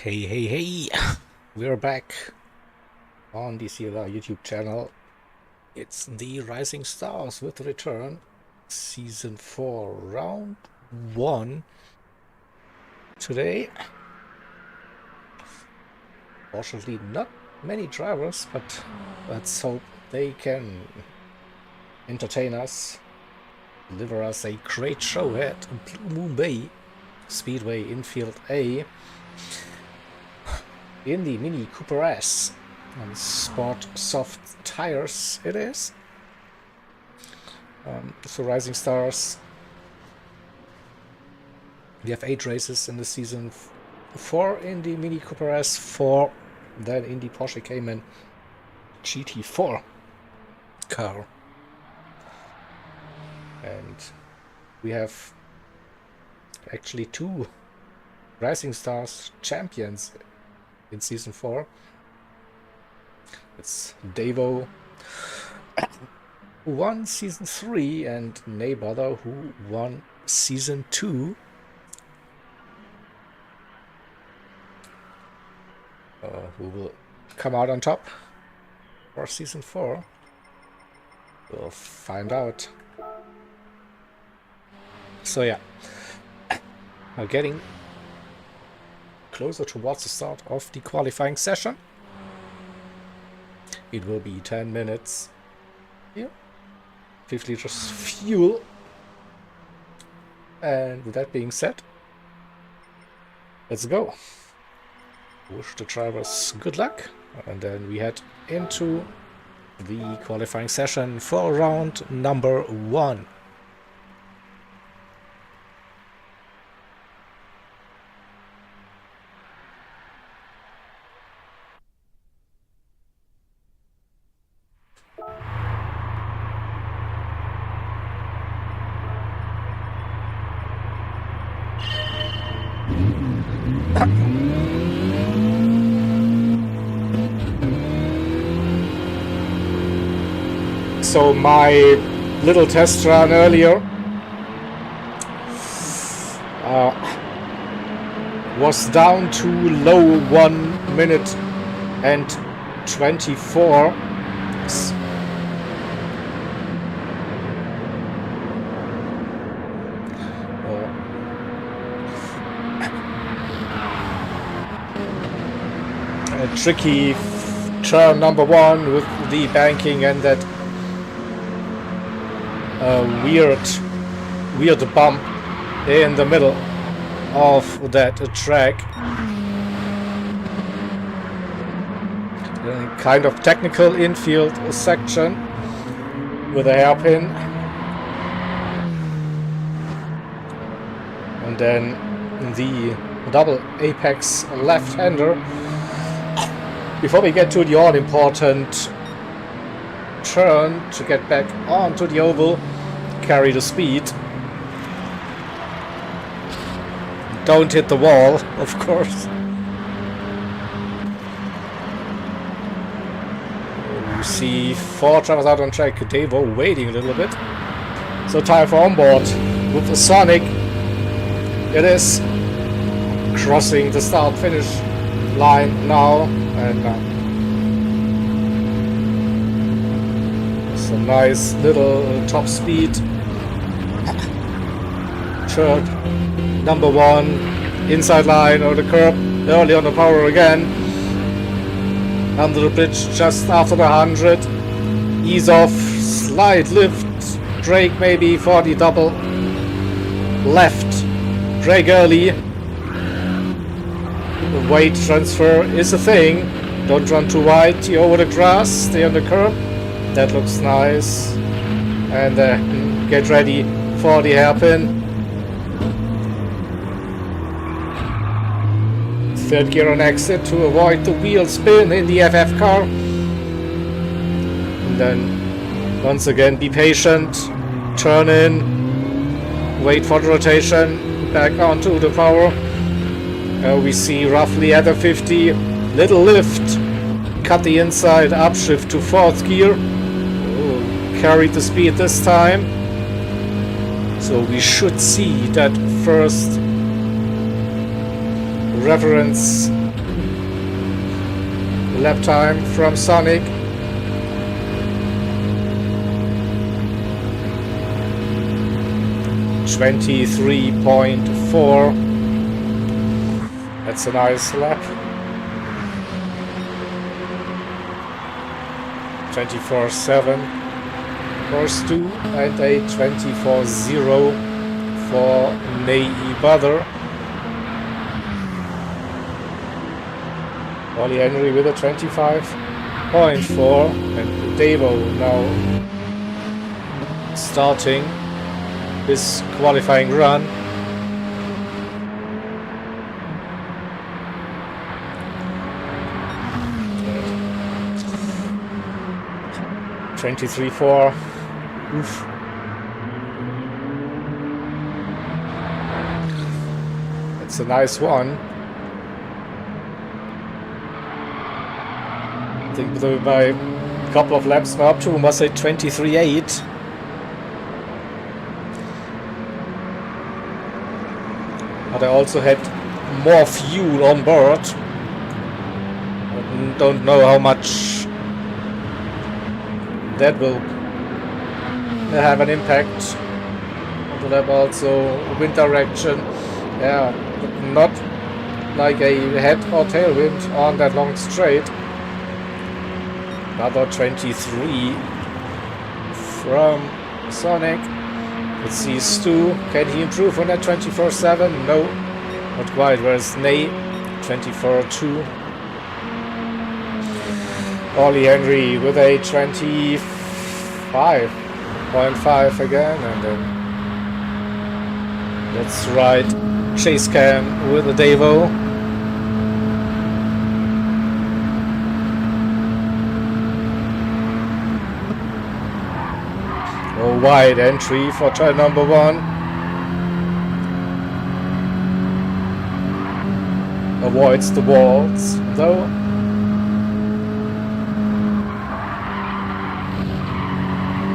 Hey, we're back on the CLR YouTube channel. It's the Rising Stars with Return, Season 4, Round 1. Today, fortunately not many drivers, but let's hope they can entertain us, deliver us a great show at Blue Moon Bay Speedway Infield A. In the Mini Cooper S on Sport Soft tires it is. So Rising Stars, we have 8 races in the season, 4 in the Mini Cooper S, 4 then in the Porsche Cayman GT4 car. And we have actually 2 Rising Stars champions in Season 4. It's Davo, who won Season 3, and Neighbother, who won Season 2. Who will come out on top for Season 4? We'll find out. So yeah, we're getting closer towards the start of the qualifying session. It will be 10 minutes here, 50 liters fuel, and with that being said, let's go. Wish the drivers good luck, and then we head into the qualifying session for round number 1. So my little test run earlier was down to low 1 minute and 24. A tricky turn number 1 with the banking and that weird bump in the middle of that track. A kind of technical infield section with a hairpin, and then the double apex left-hander before we get to the all-important turn to get back onto the oval. Carry the speed, don't hit the wall, of course. You see 4 drivers out on track. Davo waiting a little bit, so time for onboard with the Sonic. It is crossing the start finish line now, and some nice little top speed. Turn number 1, inside line or the curb, early on the power again. Under the bridge just after the 100. Ease off, slight lift, brake maybe for the double left. Brake early. The weight transfer is a thing. Don't run too wide over the grass, stay on the curb. That looks nice. And get ready for the hairpin. 3rd gear on exit to avoid the wheel spin in the FF car. And then once again be patient, turn in, wait for the rotation, back onto the power. We see roughly at a 50, little lift, cut the inside, upshift to 4th gear. Carried the speed this time, so we should see that first reference lap time from Sonic. (23.4). That's a nice lap. 24.7 for Stu and a 24.0 for Nei Butter. Ollie Henry with a 25.4 and Davo now starting his qualifying run. Yeah. 23.4. Oof. It's a nice one. I think with my couple of laps now up to, I must say 23.8. But I also had more fuel on board. I don't know how much that will have an impact on the lap. Also wind direction, yeah, but not like a head or tailwind on that long straight. Another 23 from Sonic. Let's see Stu, can he improve on that 24.7? No, not quite, whereas Nei 24.2. Ollie Henry with a 25.5 again, and then let's ride Chase Cam with a Davo. A wide entry for turn number 1. Avoids the walls though.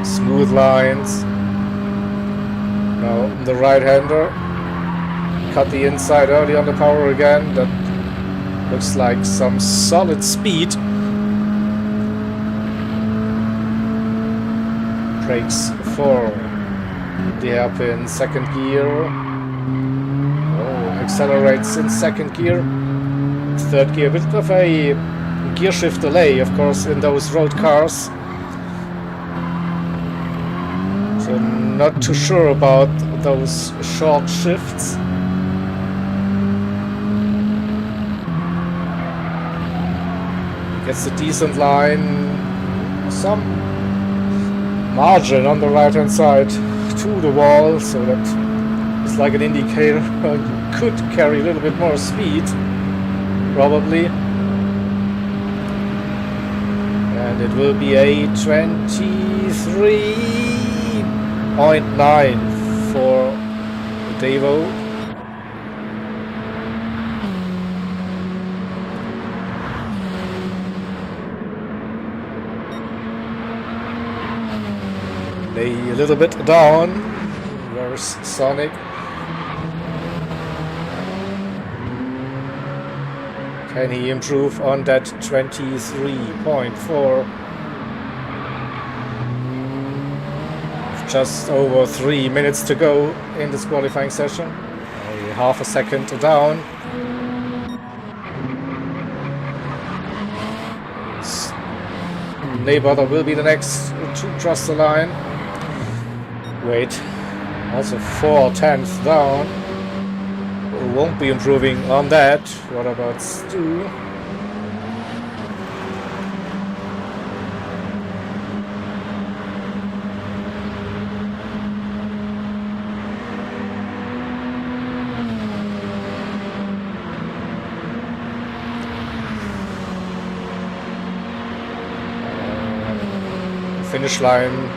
Smooth lines. Now the right-hander cut the inside early on the power again. That looks like some solid speed. Brakes for the hairpin, second gear. Oh, accelerates in second gear. Third gear, a bit of a gear shift delay, of course, in those road cars. So not too sure about those short shifts. Gets a decent line. Some margin on the right hand side to the wall, so that is like an indicator. You could carry a little bit more speed probably, and it will be a 23.9 for Davo. A little bit down. Where's Sonic? Can he improve on that 23.4? Just over 3 minutes to go in this qualifying session. Only half a second down. Neighbor will be the next to cross the line. Wait, also 4/10 down. Won't be improving on that. What about Stu? Finish line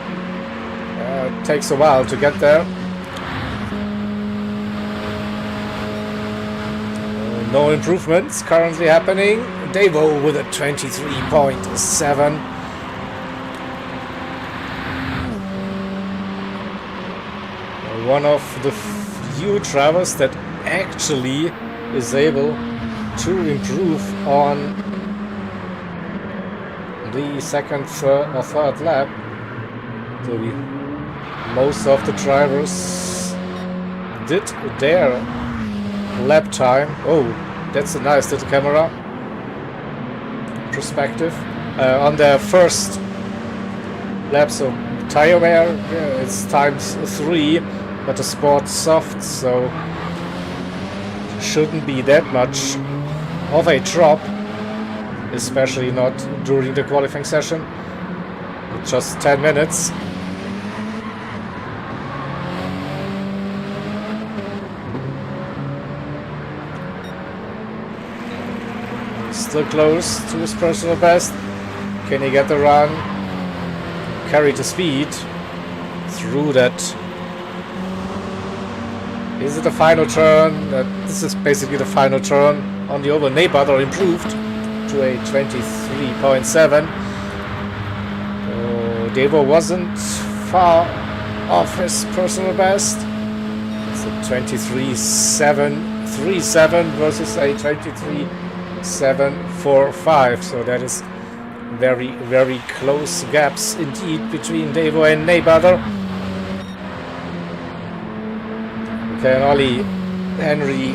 takes a while to get there. No improvements currently happening. Davo with a 23.7. One of the few drivers that actually is able to improve on the second, third lap. So most of the drivers did their lap time. Oh, that's a nice little camera perspective. On their first lap, so tire wear, it's ×3, but the sport's soft, so shouldn't be that much of a drop, especially not during the qualifying session. Just 10 minutes. Still close to his personal best. Can he get the run? Carry the speed through that. Is it the final turn? This is basically the final turn on the oval. Neighbor improved to a 23.7. Devo wasn't far off his personal best. It's a 23.737 versus a 23.745. So that is very, very close gaps indeed between Devo and Neighbor. Can Ollie Henry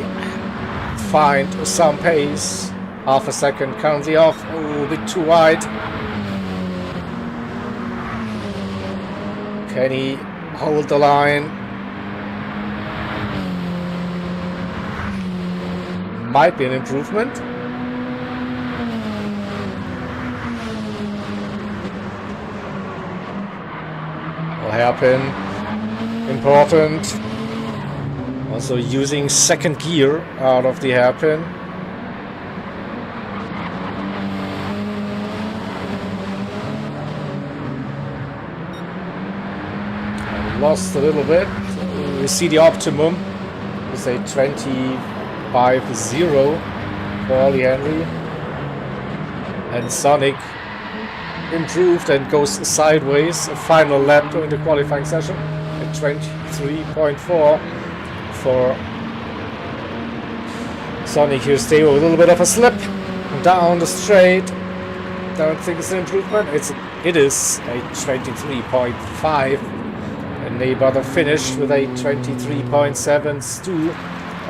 find some pace? Half a second currently off. Oh, a bit too wide. Can he hold the line? Might be an improvement. A hairpin. Important. Also using second gear out of the hairpin. Lost a little bit. We see the optimum. It's a 25.0 for Ollie Henry. And Sonic improved and goes sideways. A final lap during the qualifying session at 23.4 for Sonic. Here's Theo, a little bit of a slip down the straight. Don't think it's an improvement. It is a 23.5. And Neighbor finished with a 23.7. Stu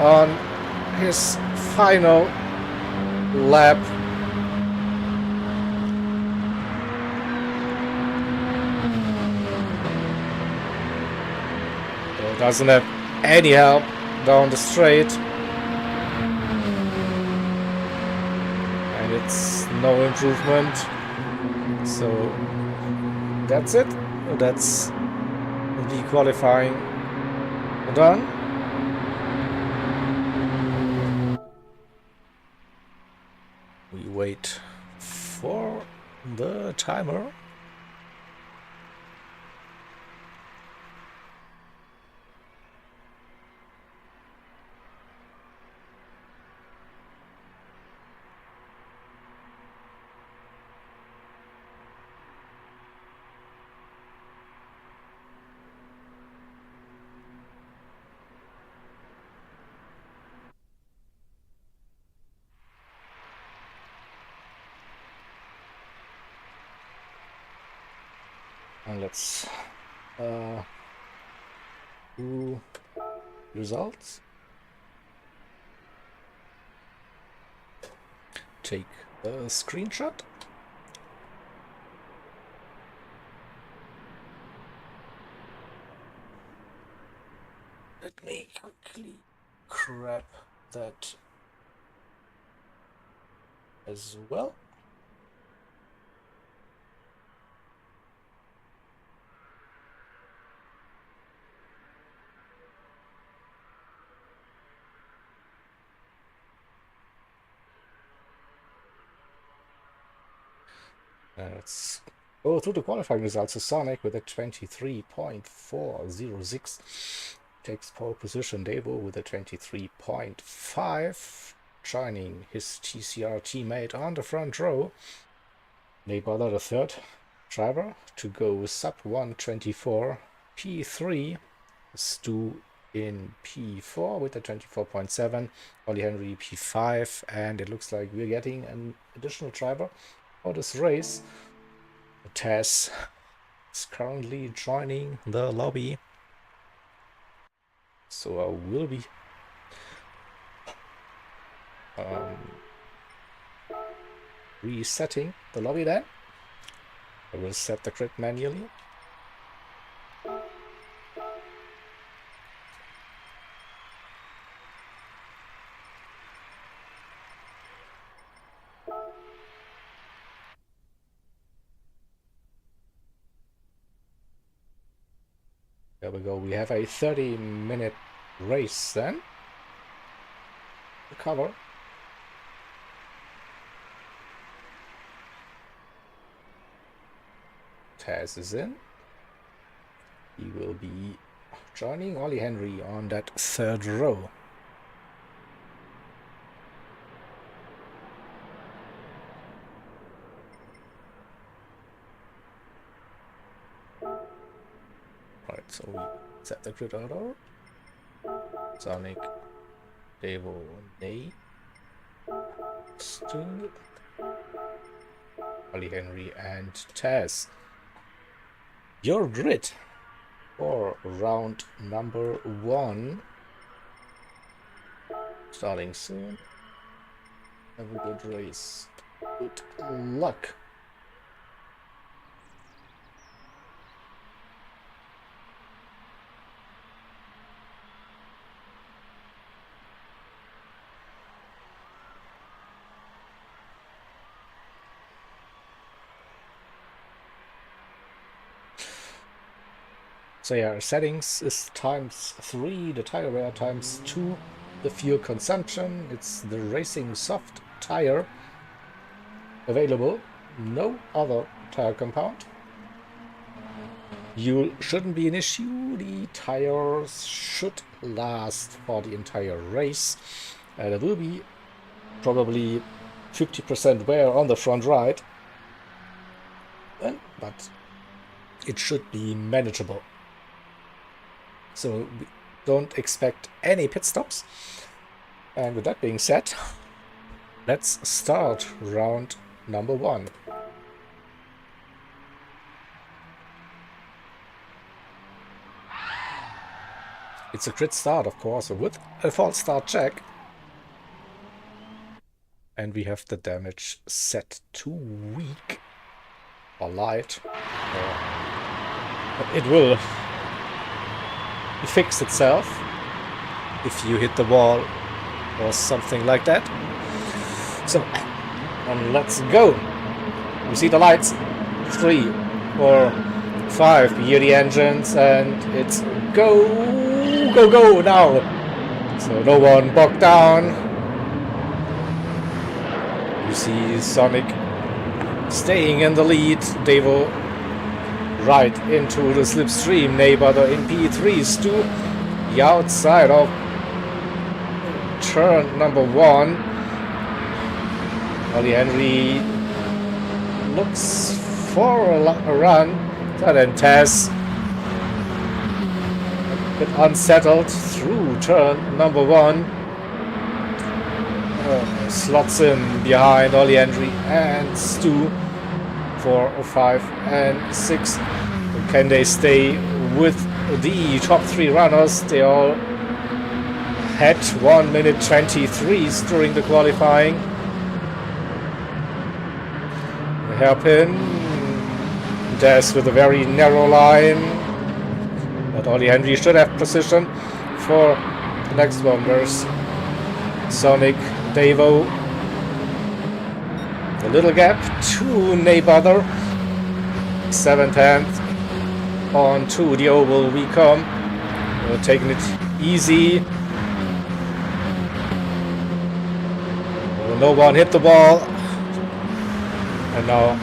on his final lap. So doesn't have any help down the straight. And it's no improvement. So that's it. That's the qualifying done. We wait for the timer. And let's do results. Take a screenshot. Let me quickly grab that as well. Let's go through the qualifying results. So Sonic with a 23.406 takes pole position. Devo with a 23.5, joining his TCR teammate on the front row. Neighbor, the third driver to go sub 124 P3. Stu in P4 with a 24.7. Ollie Henry P5, and it looks like we're getting an additional driver for this race. Tess is currently joining the lobby, so I will be resetting the lobby then. I will set the grid manually. There we go. We have a 30-minute race then to cover. Taz is in. He will be joining Ollie Henry on that third row. Right, so we set the grid order. Sonic, Devo, Nate, Stu, Ollie Henry, and Taz. Your grid for round number 1. Starting soon. Have a good race. Good luck. So yeah, settings is ×3, the tire wear ×2, the fuel consumption, it's the racing soft tire available, no other tire compound. Fuel shouldn't be an issue, the tires should last for the entire race. There will be probably 50% wear on the front right, but it should be manageable. So we don't expect any pit stops. And with that being said, let's start round number 1. It's a grid start, of course, with a false start check. And we have the damage set to weak or light. But it will fix itself if you hit the wall or something like that. So, and let's go. You see the lights? 3, 4, 5. You hear the engines, and it's go, go, go now. So no one bogged down. You see Sonic staying in the lead. Devo right into the slipstream. Neighbor in P3s to the outside of turn number 1. Ollie Henry looks for a run. And then Taz a bit unsettled through turn number 1. Slots in behind Ollie Henry and Stu. 4, 5, and 6. Can they stay with the top 3 runners? They all had 1 minute 23s during the qualifying. The hairpin. Des with a very narrow line. But Ollie Henry should have precision for the next one. There's Sonic, Devo. A little gap to Neighbor. 7th hand on to the oval we come. We're taking it easy. No one hit the ball. And now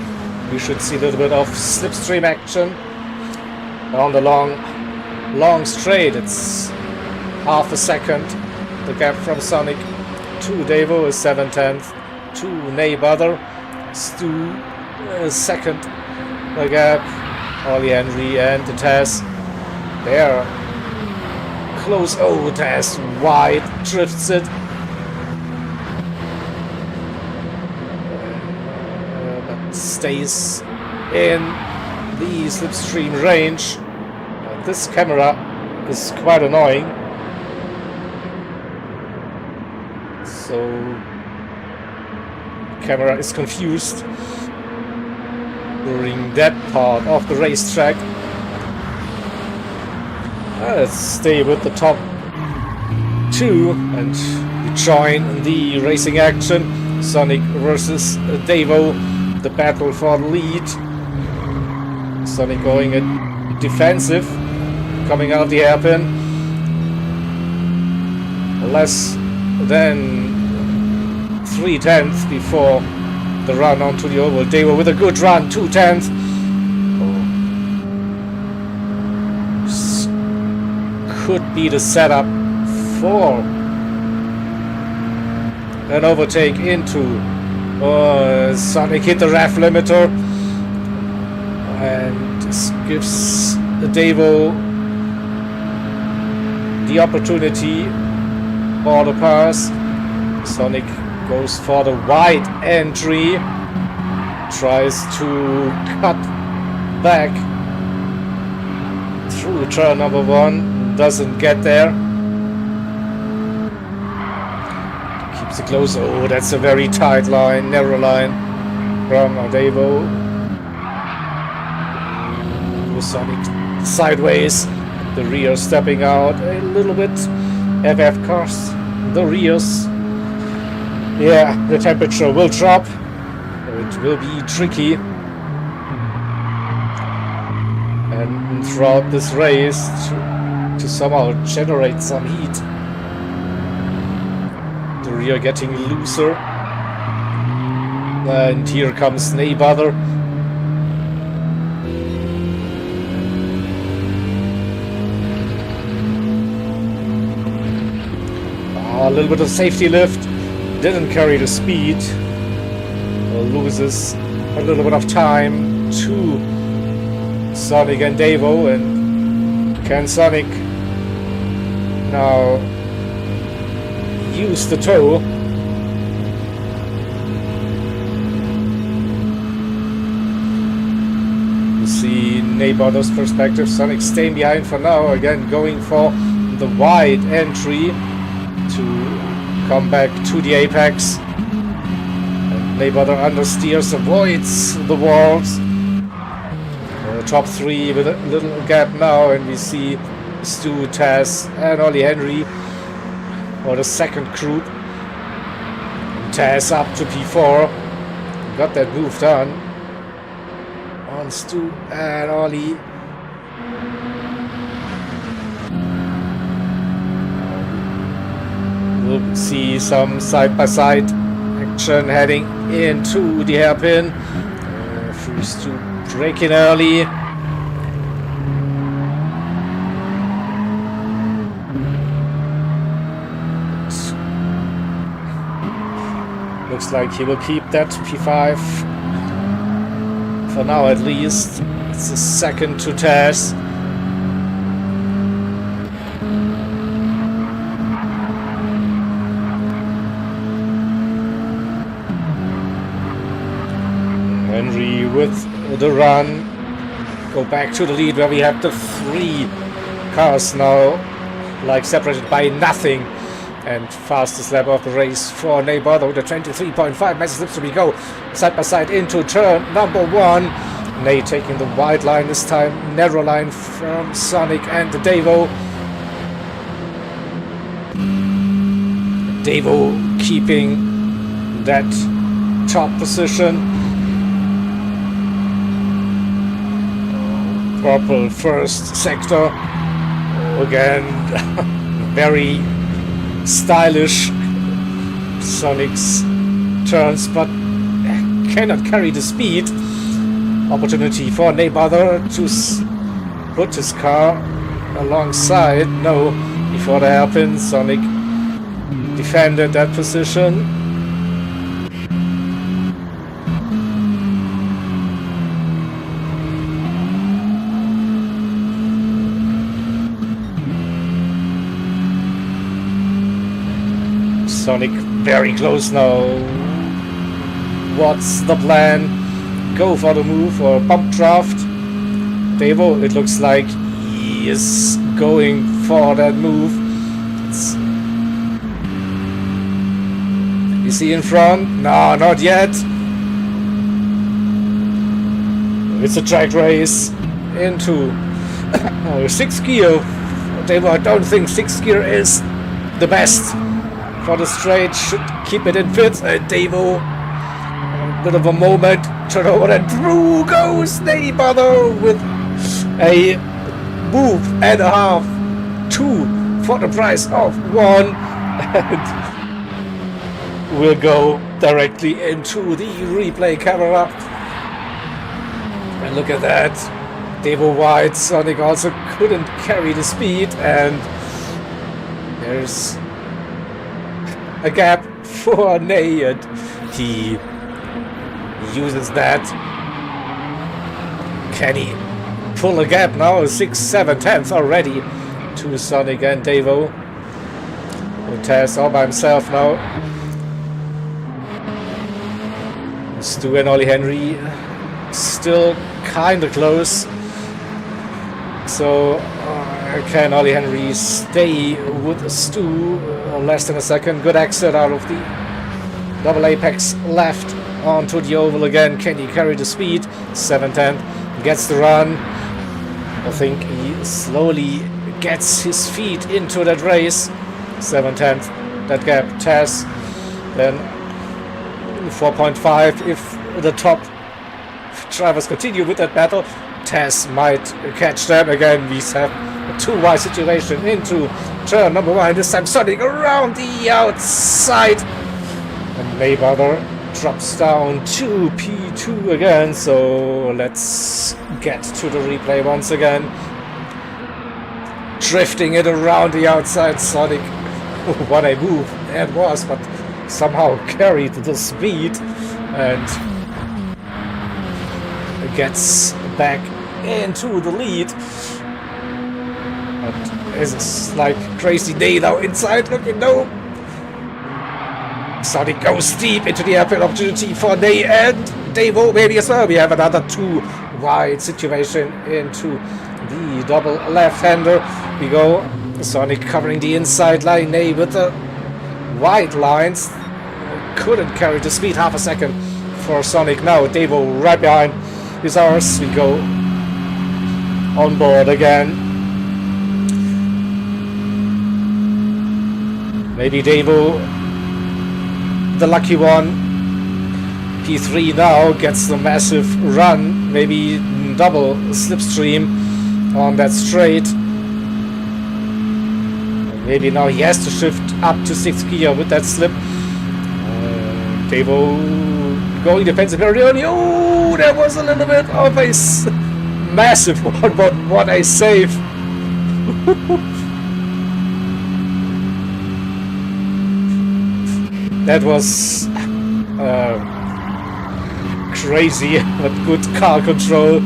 we should see a little bit of slipstream action on the long straight. It's half a second. The gap from Sonic to Devo is 7/10 to Neighbor. Stu second. The gap. Ollie Henry and the Taz. They're close. Oh, Taz wide drifts it. But stays in the slipstream range. This camera is quite annoying. So the camera is confused during that part of the racetrack. Let's stay with the top two and we join the racing action. Sonic versus Davo, the battle for the lead. Sonic going at defensive, coming out of the hairpin. Less than 3/10 before the run onto the oval. Davo with a good run, 2/10. Could be the setup for an overtake into Sonic hit the ref limiter and this gives Davo the opportunity for the pass. Sonic goes for the wide entry, tries to cut back through turn number 1, doesn't get there. Keeps it close. Oh, that's a very tight line, narrow line from Davo. Sonic sideways, the rear stepping out a little bit. FF cars, the rears. Yeah, the temperature will drop. It will be tricky. And throughout this race to somehow generate some heat. The rear getting looser. And here comes Neighbor. A little bit of safety lift, didn't carry the speed, loses a little bit of time to Sonic and Davo. And can Sonic now use the toe? You see Neighbor's perspective. Sonic staying behind for now, again going for the wide entry to come back to the apex. And Neighbor understeers, avoids the walls. Top 3 with a little gap now, and we see Stu, Taz and Ollie Henry for the second group. Taz up to P4, got that move done on Stu and Ollie. We'll see some side-by-side action heading into the hairpin. First to break in early. Looks like he will keep that P5 for now at least. It's a second to Taz. Henry with the run, go back to the lead where we have the 3 cars now, like separated by nothing. And fastest lap of the race for Neighbor with a 23.5 massive slips to we go side by side into turn number 1. Nate taking the wide line this time, narrow line from Sonic and Davo. Davo keeping that top position. Purple first sector. Again, very stylish Sonic's turns, but cannot carry the speed. Opportunity for Neighbor to put his car alongside. No, before the hairpin, Sonic defended that position. Sonic very close now. What's the plan? go for the move or bump draft. Devo, it looks like he is going for that move. Is he in front? No, not yet. It's a track race into 6th gear. Devo, I don't think 6th gear is the best for the straight. Should keep it in 5th. Devo, a bit of a moment. Turn over and through goes Neighbor with a move and a half. 2 for the price of 1. And we'll go directly into the replay camera. And look at that. Devo wide. Sonic also couldn't carry the speed, and there's a gap for Ney, and he uses that. Can he pull a gap now? 6, 7 tenths already to Sonic and Devo. Tess all by himself now. Stu and Ollie Henry still kind of close. So can Ollie Henry stay with Stu? Less than a second. Good exit out of the double apex left onto the oval again. Can he carry the speed? 7-10. Gets the run. I think he slowly gets his feet into that race. 7-10. That gap. Tess. Then 4.5 if the top drivers continue with that battle. Tess might catch them again. We have a 2 wide situation into turn number 1. This time Sonic around the outside, and Mayweather drops down to P2 again. So let's get to the replay once again. Drifting it around the outside. Sonic, what a move that was, but somehow carried the speed and gets back into the lead. But it's like crazy day now inside. Looking no. Sonic goes deep into the airfield opportunity for Ney and Devo maybe as well. We have another 2 wide situation into the double left-hander. We go. Sonic covering the inside line. Ney with the wide lines. Couldn't carry the speed. Half a second for Sonic now. Devo right behind is ours. We go on board again. Maybe Devo, the lucky one. P3 now gets the massive run. Maybe double slipstream on that straight. Maybe now he has to shift up to 6th gear with that slip. Devo going defensive very early. Oh, there was a little bit of a massive one, but what a save. That was crazy, but good car control,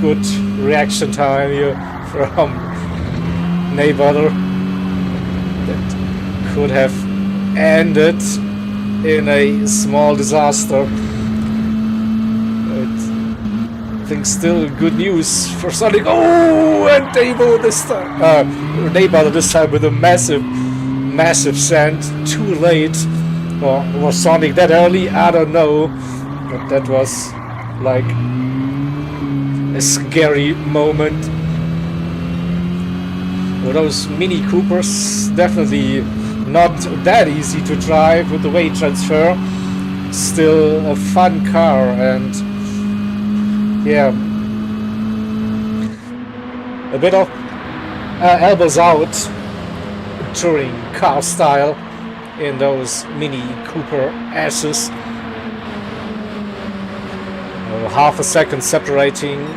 good reaction time here from Neighbor. That could have ended in a small disaster. I think still good news for Sonic. Oh, and Devo this time. Neighbor this time with a massive send. Too late. Or was Sonic that early? I don't know. But that was like a scary moment. Well, those Mini Coopers definitely not that easy to drive with the weight transfer. Still a fun car, and yeah, a bit of elbows out touring car style in those Mini Cooper S's. Half a second separating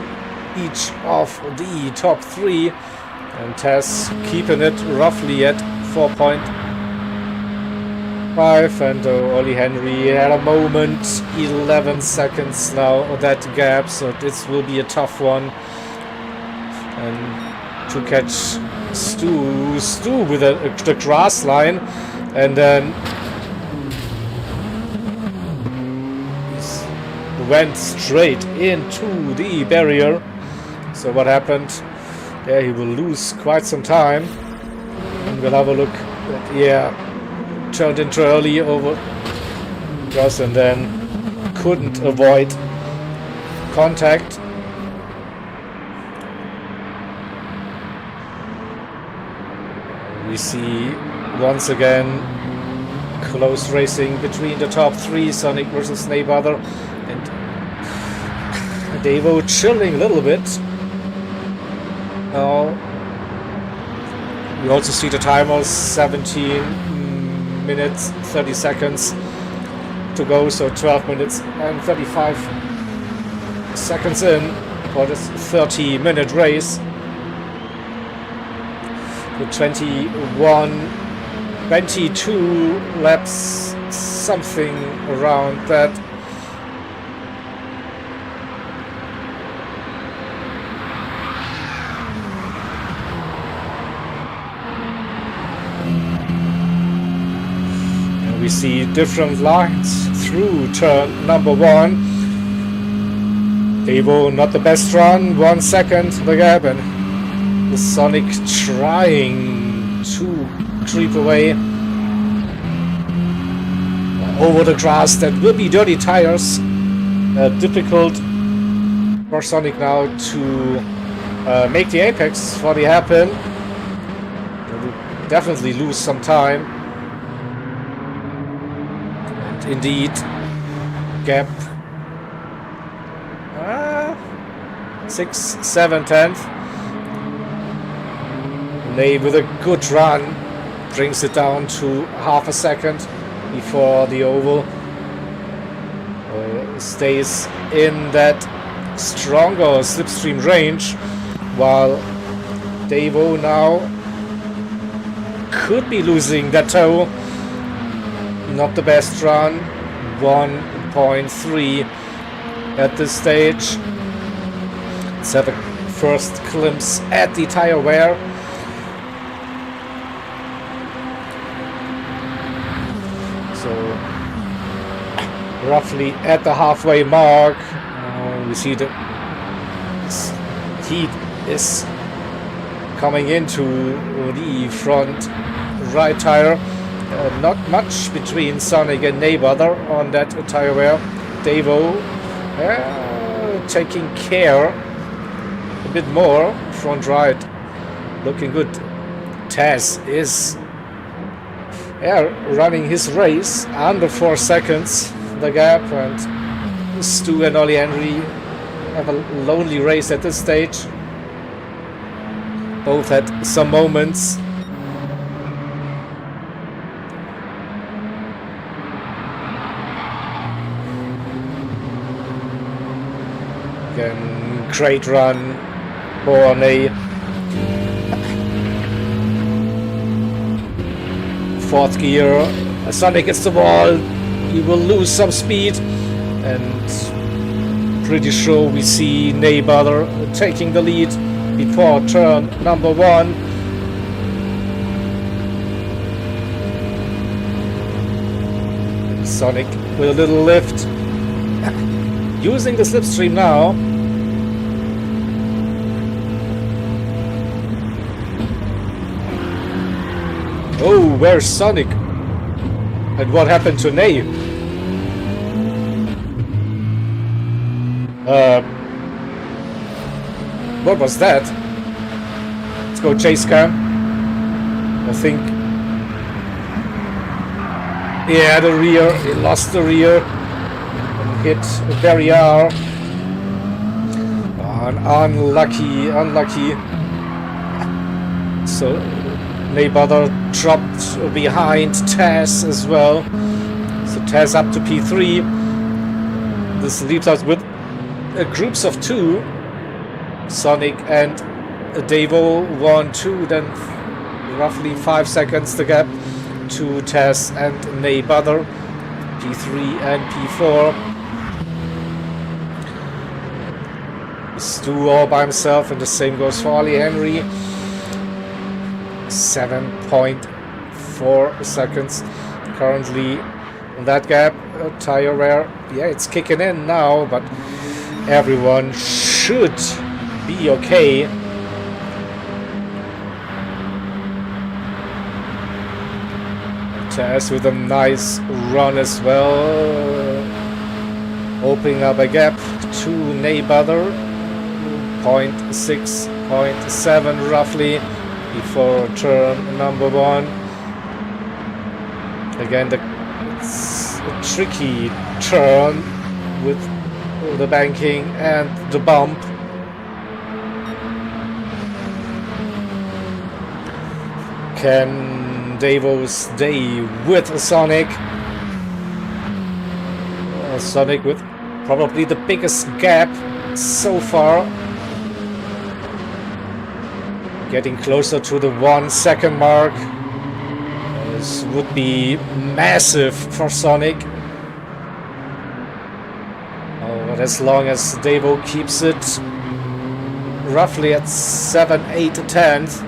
each of the top 3, and Tess keeping it roughly at 4.5, and Ollie Henry had a moment, 11 seconds now of that gap, so this will be a tough one. And to catch Stu with the grass line, and then the went straight into the barrier. So what happened? Yeah, he will lose quite some time. And we'll have a look. Yeah, turned into early over Gus and then couldn't avoid contact. We see once again close racing between the top three, Sonic versus Neighbor, and Davo chilling a little bit. Now we also see the timers, 17 minutes 30 seconds to go, so 12 minutes and 35 seconds in for this 30-minute race. The 22 laps, something around that. And we see different lines through turn number 1. Davo not the best run, 1 second the gap, and the Sonic trying to creep away over the grass. That will be dirty tires. Difficult for Sonic now to make the apex for the hairpin. They will definitely lose some time. And indeed, gap 6, 7 tenths. Ney with a good run brings it down to half a second before the oval. Stays in that stronger slipstream range, while Davo now could be losing that toe. Not the best run, 1.3 at this stage. Let's have a first glimpse at the tire wear. So roughly at the halfway mark, we see the heat is coming into the front right tire. Not much between Sonic and Neighbor on that tire wear. Davo taking care a bit more. Front right looking good. Taz is running his race under 4 seconds the gap, and Stu and Ollie Henry have a lonely race at this stage. Both had some moments. Again, great run for Ney. Fourth gear, Sonic gets the ball, he will lose some speed, and pretty sure we see Neighbor taking the lead before turn number 1. Sonic with a little lift, using the slipstream now. Oh, where's Sonic? And what happened to Ney? What was that? Let's go chase cam. I think. Yeah, the rear. He lost the rear. Hit a barrier. Unlucky. So Neighbor dropped behind Taz as well. So Taz up to P3. This leaves us with groups of 2. Sonic and Davo 1, 2. Then roughly 5 seconds the gap to Taz and Neighbor. P3 and P4. Stu all by himself, and the same goes for Ollie Henry. 7.4 seconds currently that gap. Tire wear, yeah, it's kicking in now, but everyone should be okay. Tess with a nice run as well, opening up a gap to neighbor, 0.6, 0.7 roughly before turn number 1. Again, it's a tricky turn with the banking and the bump. Can Davo stay with Sonic? Sonic with probably the biggest gap so far. Getting closer to the 1 second mark. This would be massive for Sonic. But as long as Davo keeps it roughly at 7, 8 tenths,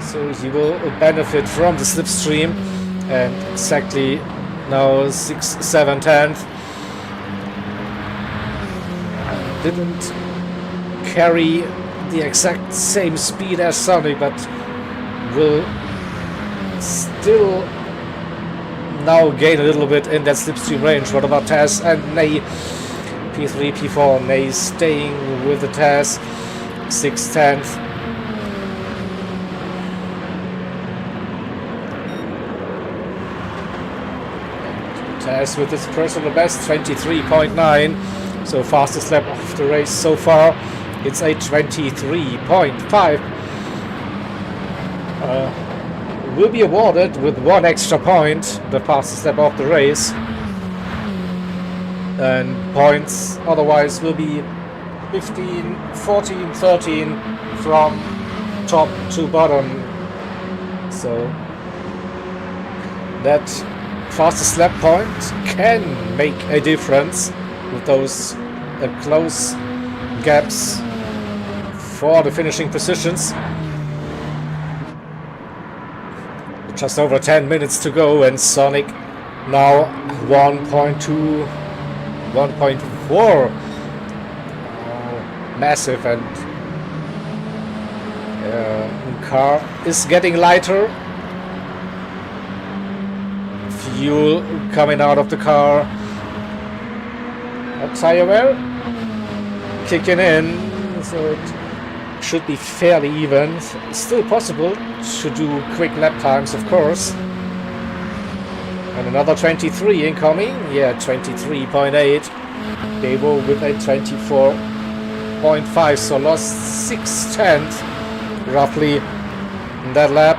so he will benefit from the slipstream, and exactly now 6, 7 tenths. Didn't carry the exact same speed as Sonic, but will still now gain a little bit in that slipstream range. What about Taz and Ney? P3, P4, Ney staying with the Taz, 6 tenths. Taz with his personal best, 23.9. So fastest lap of the race so far. It's a 23.5. Will be awarded with 1 extra point, the fastest lap of the race. And points otherwise will be 15, 14, 13 from top to bottom. So that fastest lap point can make a difference with those close gaps for the finishing positions. Just over 10 minutes to go, and Sonic now 1.2, 1.4. Massive, and the car is getting lighter. Fuel coming out of the car. A tire wear kicking in, so it should be fairly even. Still possible to do quick lap times, of course. And another 23 incoming. Yeah, 23.8. Davo with a 24.5, so lost 6 tenths roughly in that lap.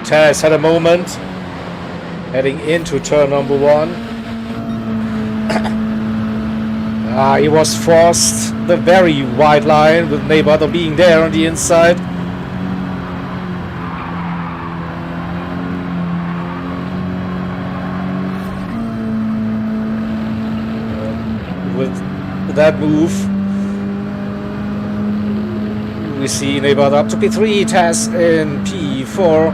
Taz had a moment heading into turn number 1. He was forced the very wide line with Mayweather being there on the inside. With that move, we see Mayweather up to P3, Taz in P4.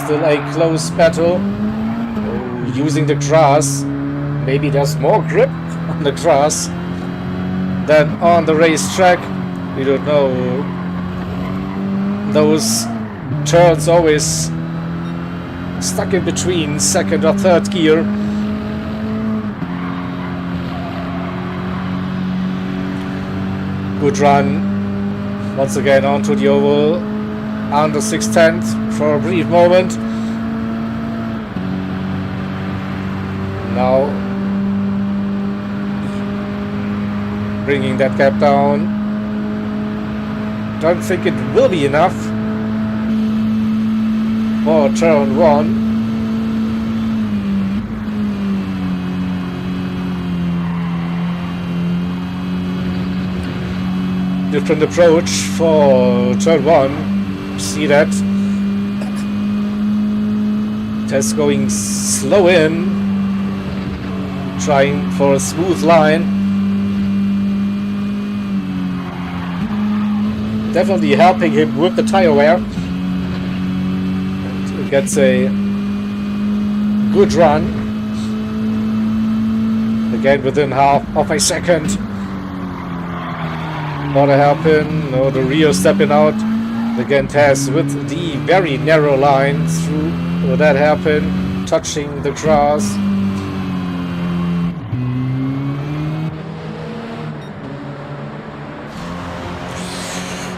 Still a close battle. Using the grass. Maybe there's more grip on the grass than on the racetrack. We don't know. Those turns always stuck in between second or third gear. Good run. Once again onto the oval. Under 6 tenths for a brief moment. Now bringing that gap down. Don't think it will be enough for turn 1. Different approach for turn 1. See that Test going slow in, trying for a smooth line. definitely helping him with the tire wear. And gets a good run. Again within half of a second. Not a hairpin, no, the Rio stepping out. Again, Taz with the very narrow line through that hairpin, touching the grass.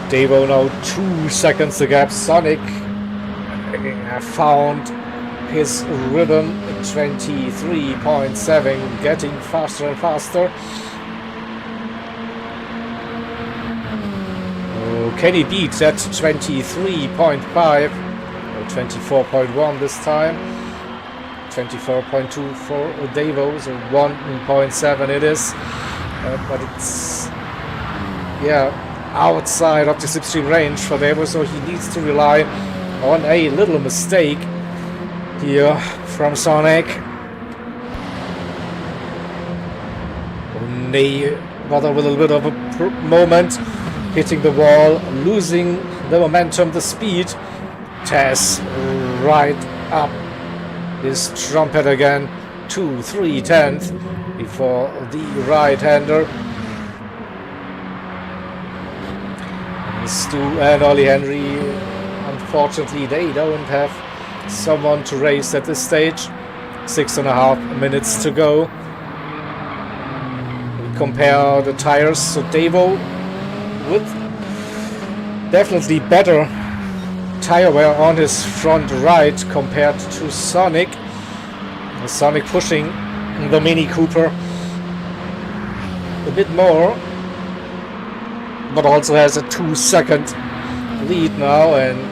Davo now 2 seconds the gap. Sonic found his rhythm, 23.7, getting faster and faster. Can he beat that 23.5 or 24.1 this time? 24.2 for Davo, so 1.7 it is. But it's, yeah, outside of the slipstream range for Davo, so he needs to rely on a little mistake here from Sonic. Mayweather with a little bit of a moment, hitting the wall, losing the momentum, the speed. Taz right up his trumpet again, 2/3 before the right-hander. Stu and Ollie Henry, unfortunately, they don't have someone to race at this stage. 6.5 minutes to go. We compare the tires, so Davo with definitely better tire wear on his front right compared to Sonic. Sonic pushing the Mini Cooper a bit more, but also has a 2-second lead now, and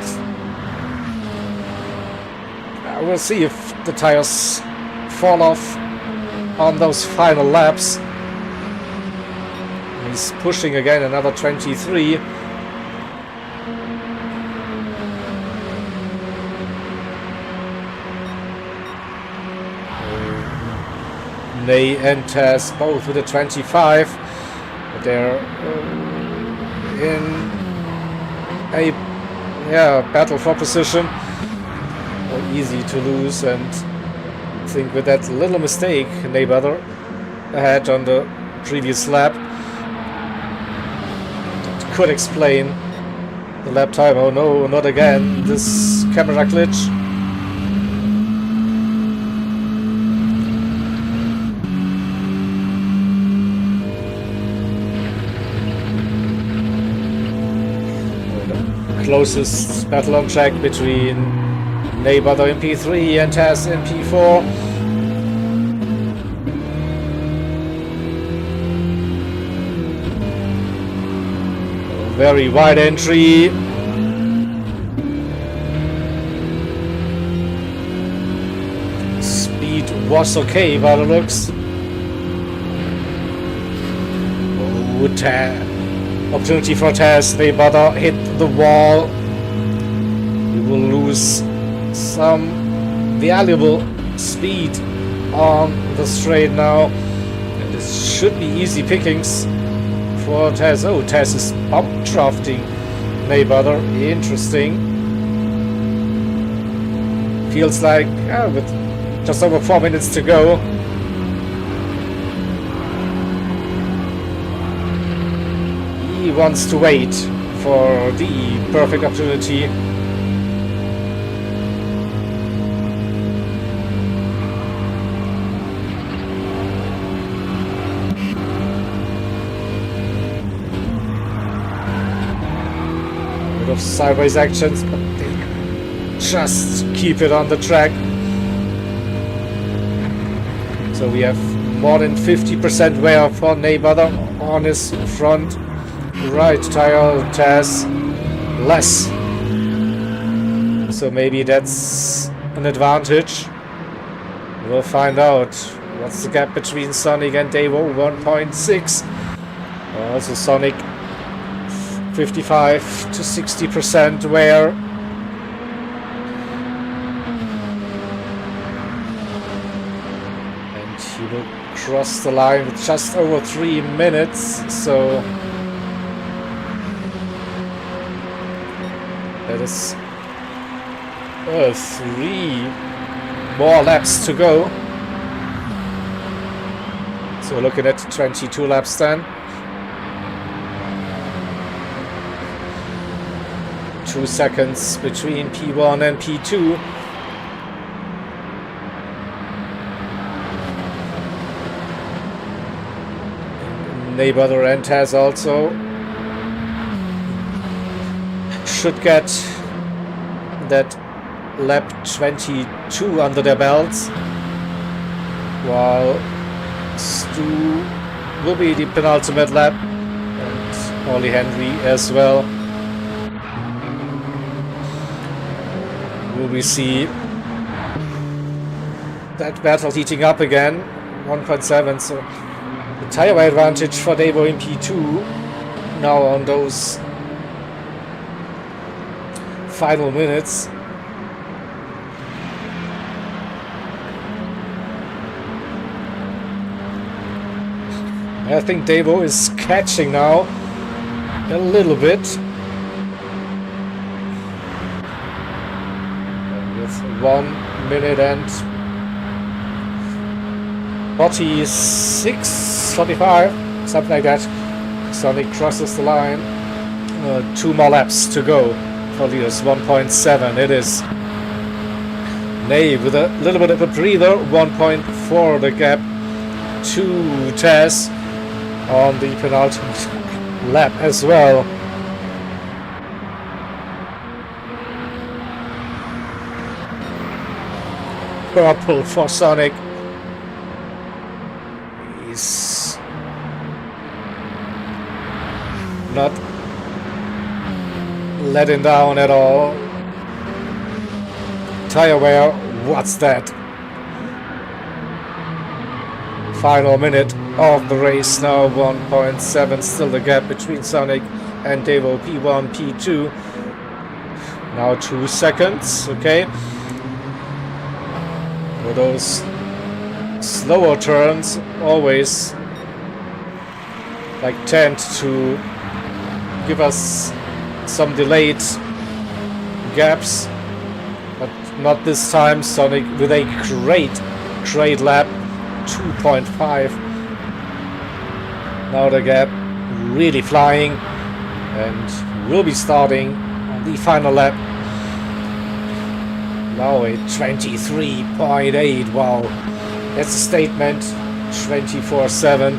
we'll see if the tires fall off on those final laps. He's pushing again, another 23. Ney and Taz both with a 25. But they're in a battle for position. Easy to lose, and I think with that little mistake, Mayweather ahead on the previous lap, could explain the lap time. Oh no, not again, this camera glitch. The closest battle on track between Mayweather in P3 and Taz in P4. Very wide entry. Speed was okay by the looks. Oh, opportunity for Taz. Mayweather hit the wall. We will lose some valuable speed on the straight now, and this should be easy pickings for Taz. Oh, Taz is bump drafting Mayweather. Interesting. Feels like with just over 4 minutes to go, he wants to wait for the perfect opportunity. Of sideways actions, but they just keep it on the track. So we have more than 50% wear for Mayweather on his front right tire. Taz less, so maybe that's an advantage. We'll find out. What's the gap between Sonic and Davo? 1.6. Also Sonic 55 to 60% wear. And he will cross the line with just over 3 minutes, so It is 3 more laps to go. So we're looking at 22 laps then. 2 seconds between P1 and P2. Neighbor the end has also should get that lap 22 under their belts, while Stu will be the penultimate lap, and Ollie Henry as well. Will we see that battle heating up again? 1.7, so the tire wear advantage for Davo in P2 now on those final minutes. I think Davo is catching now a little bit. With 1 minute and 46, 45, something like that. Sonic crosses the line. 2 more laps to go for leaders. 1.7 it is. Ney with a little bit of a breather. 1.4 the gap to Tess on the penultimate lap as well. Purple for Sonic. He's not letting down at all. Tire wear, what's that? Final minute of the race now, 1.7, still the gap between Sonic and Davo, P1, P2. Now 2 seconds, okay. For those slower turns always tend to give us some delayed gaps, but not this time. Sonic with a great lap, 2.5. Now the gap really flying, and we'll be starting on the final lap. Now a 23.8. Wow, that's a statement. 24/7.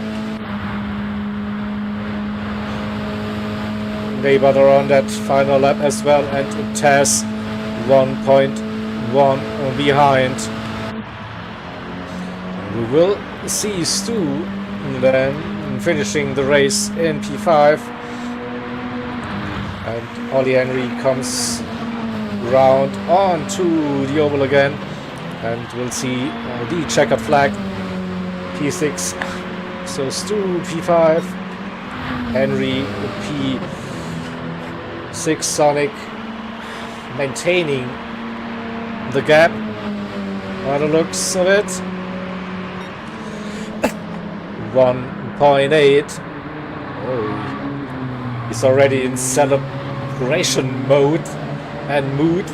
Neighbor on that final lap as well, and Tess 1.1 behind. We will see Stu then finishing the race in P5, and Ollie Henry comes round on to the oval again, and we'll see the checkered flag, P6. So Stu P5, Henry P6, Sonic maintaining the gap by the looks of it. 1.8. Oh, he's already in celebration mode and mood,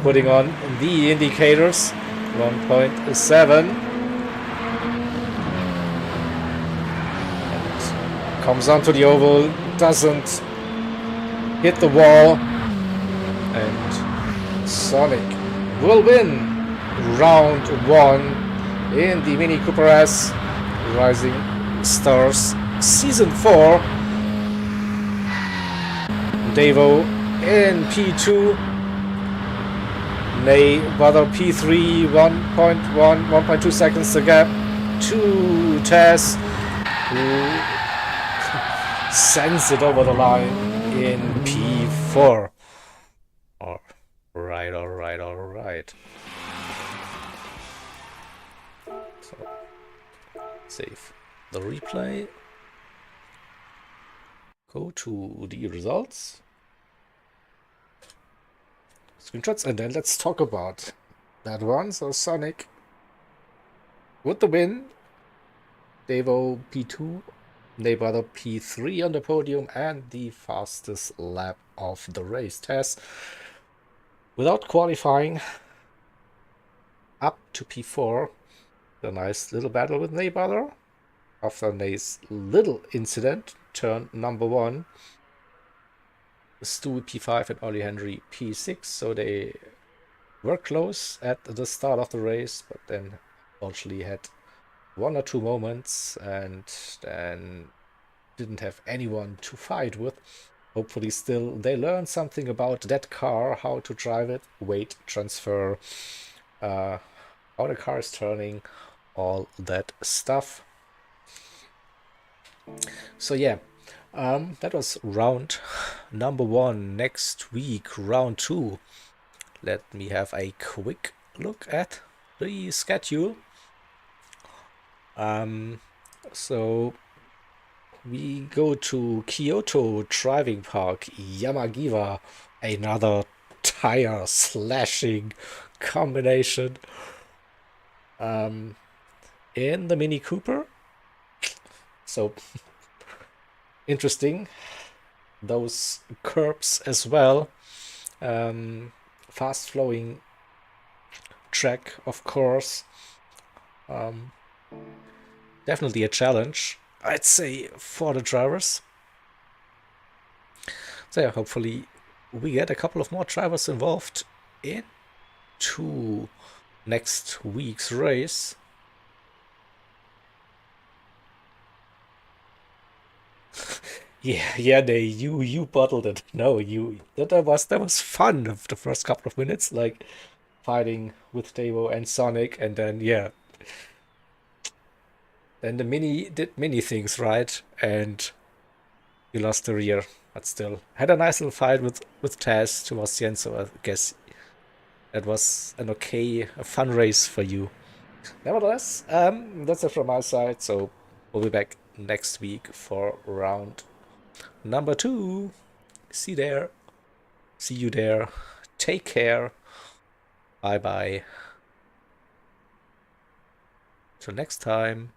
putting on the indicators. 1.7. And comes onto the oval, doesn't hit the wall, and Sonic will win round 1 in the Mini Cooper S Rising Stars Season 4. Davo in P2, Ney Brother P3, 1.2 seconds the gap to Tess, who sends it over the line in P4. Alright. So, save the replay. Go to the results. Screenshots, and then let's talk about that one. So Sonic with the win. Davo P2, Neighbor P3 on the podium, and the fastest lap of the race. Tess, without qualifying, up to P4. A nice little battle with Neighbor. After a nice little incident, turn number 1. Stewie P5 and Ollie Henry P6, so they were close at the start of the race, but then unfortunately had 1 or 2 moments and then didn't have anyone to fight with. Hopefully still they learn something about that car, how to drive it, weight transfer, how the car is turning, all that stuff. So yeah, that was round number 1. Next week, round 2. Let me have a quick look at the schedule. So we go to Kyoto Driving Park, Yamagiwa, another tire slashing combination. In the Mini Cooper. So interesting. Those curbs as well. Fast flowing track, of course. Definitely a challenge, I'd say, for the drivers. So yeah, hopefully we get a couple of more drivers involved into next week's race. Yeah, you bottled it. No, that was fun of the first couple of minutes, like fighting with Devo and Sonic, and then yeah. Then the Mini did mini things, right? And you lost the rear, but still had a nice little fight with Taz towards the end, so I guess that was a fun race for you. Nevertheless, that's it from my side, so we'll be back next week for round number 2. See you there. Take care. Bye bye. Till next time.